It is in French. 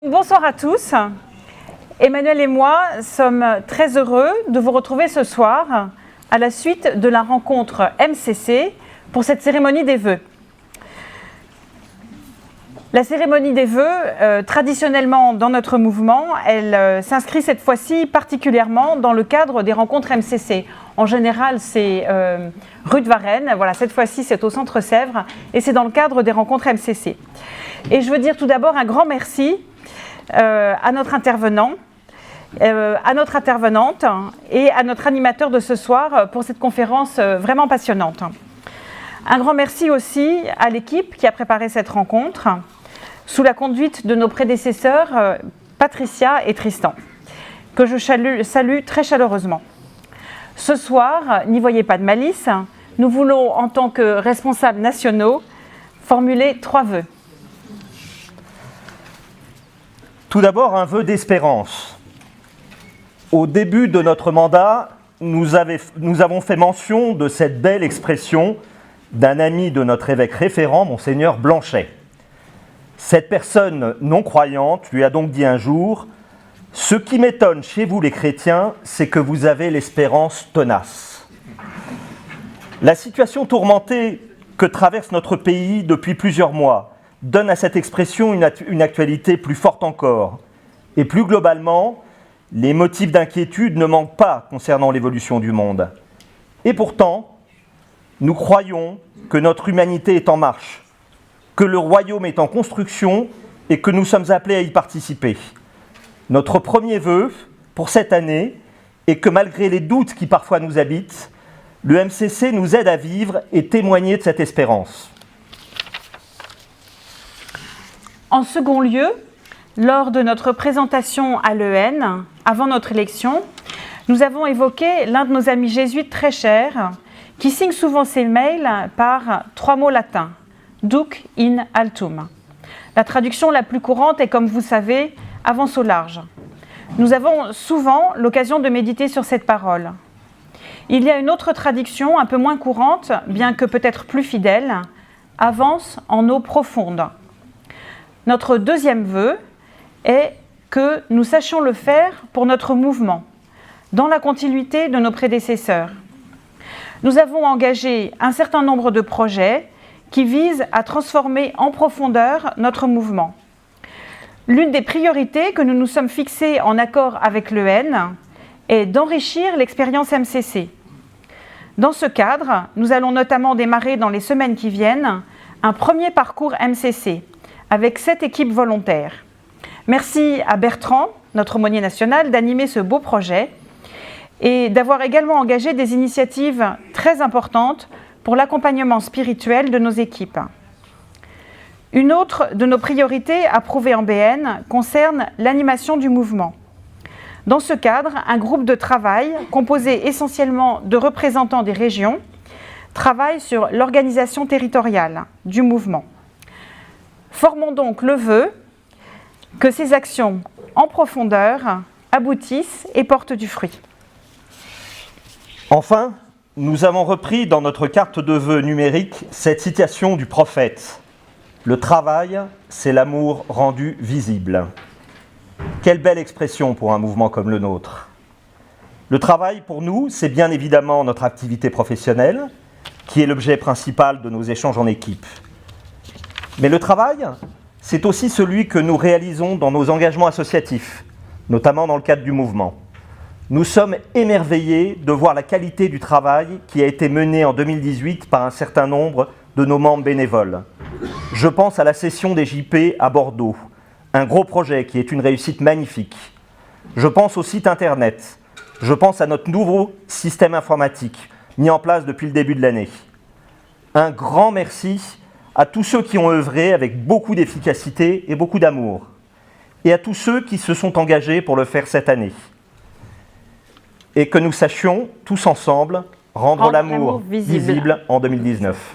Bonsoir à tous. Emmanuel et moi sommes très heureux de vous retrouver ce soir à la suite de la rencontre MCC pour cette cérémonie des vœux. La cérémonie des vœux, traditionnellement dans notre mouvement, elle s'inscrit cette fois-ci particulièrement dans le cadre des rencontres MCC. En général, c'est rue de Varennes. Voilà, cette fois-ci, c'est au Centre Sèvres et c'est dans le cadre des rencontres MCC. Et je veux dire tout d'abord un grand merci à notre intervenant, à notre intervenante et à notre animateur de ce soir pour cette conférence vraiment passionnante. Un grand merci aussi à l'équipe qui a préparé cette rencontre, sous la conduite de nos prédécesseurs Patricia et Tristan, que je salue très chaleureusement. Ce soir, n'y voyez pas de malice, nous voulons, en tant que responsables nationaux, formuler 3 vœux. Tout d'abord, un vœu d'espérance. Au début de notre mandat, nous avons fait mention de cette belle expression d'un ami de notre évêque référent, Monseigneur Blanchet. Cette personne non-croyante lui a donc dit un jour « Ce qui m'étonne chez vous les chrétiens, c'est que vous avez l'espérance tenace. » La situation tourmentée que traverse notre pays depuis plusieurs mois donne à cette expression une actualité plus forte encore. Et plus globalement, les motifs d'inquiétude ne manquent pas concernant l'évolution du monde. Et pourtant, nous croyons que notre humanité est en marche, que le royaume est en construction et que nous sommes appelés à y participer. Notre premier vœu pour cette année est que malgré les doutes qui parfois nous habitent, le MCC nous aide à vivre et témoigner de cette espérance. En second lieu, lors de notre présentation à l'EN, avant notre élection, nous avons évoqué l'un de nos amis jésuites très chers, qui signe souvent ses mails par 3 mots latins, « Duc in altum ». La traduction la plus courante est, comme vous savez, « avance au large ». Nous avons souvent l'occasion de méditer sur cette parole. Il y a une autre traduction un peu moins courante, bien que peut-être plus fidèle, « avance en eau profonde ». Notre deuxième vœu est que nous sachions le faire pour notre mouvement, dans la continuité de nos prédécesseurs. Nous avons engagé un certain nombre de projets qui visent à transformer en profondeur notre mouvement. L'une des priorités que nous nous sommes fixées en accord avec l'EN est d'enrichir l'expérience MCC. Dans ce cadre, nous allons notamment démarrer dans les semaines qui viennent un premier parcours MCC, avec 7 équipes volontaires. Merci à Bertrand, notre aumônier national, d'animer ce beau projet et d'avoir également engagé des initiatives très importantes pour l'accompagnement spirituel de nos équipes. Une autre de nos priorités approuvées en BN concerne l'animation du mouvement. Dans ce cadre, un groupe de travail composé essentiellement de représentants des régions travaille sur l'organisation territoriale du mouvement. Formons donc le vœu que ces actions en profondeur aboutissent et portent du fruit. Enfin, nous avons repris dans notre carte de vœux numérique cette citation du prophète. « Le travail, c'est l'amour rendu visible ». Quelle belle expression pour un mouvement comme le nôtre. Le travail, pour nous, c'est bien évidemment notre activité professionnelle, qui est l'objet principal de nos échanges en équipe. Mais le travail, c'est aussi celui que nous réalisons dans nos engagements associatifs, notamment dans le cadre du mouvement. Nous sommes émerveillés de voir la qualité du travail qui a été mené en 2018 par un certain nombre de nos membres bénévoles. Je pense à la session des JP à Bordeaux, un gros projet qui est une réussite magnifique. Je pense au site internet. Je pense à notre nouveau système informatique, mis en place depuis le début de l'année. Un grand merci à tous ceux qui ont œuvré avec beaucoup d'efficacité et beaucoup d'amour, et à tous ceux qui se sont engagés pour le faire cette année. Et que nous sachions, tous ensemble, rendre l'amour visible en 2019.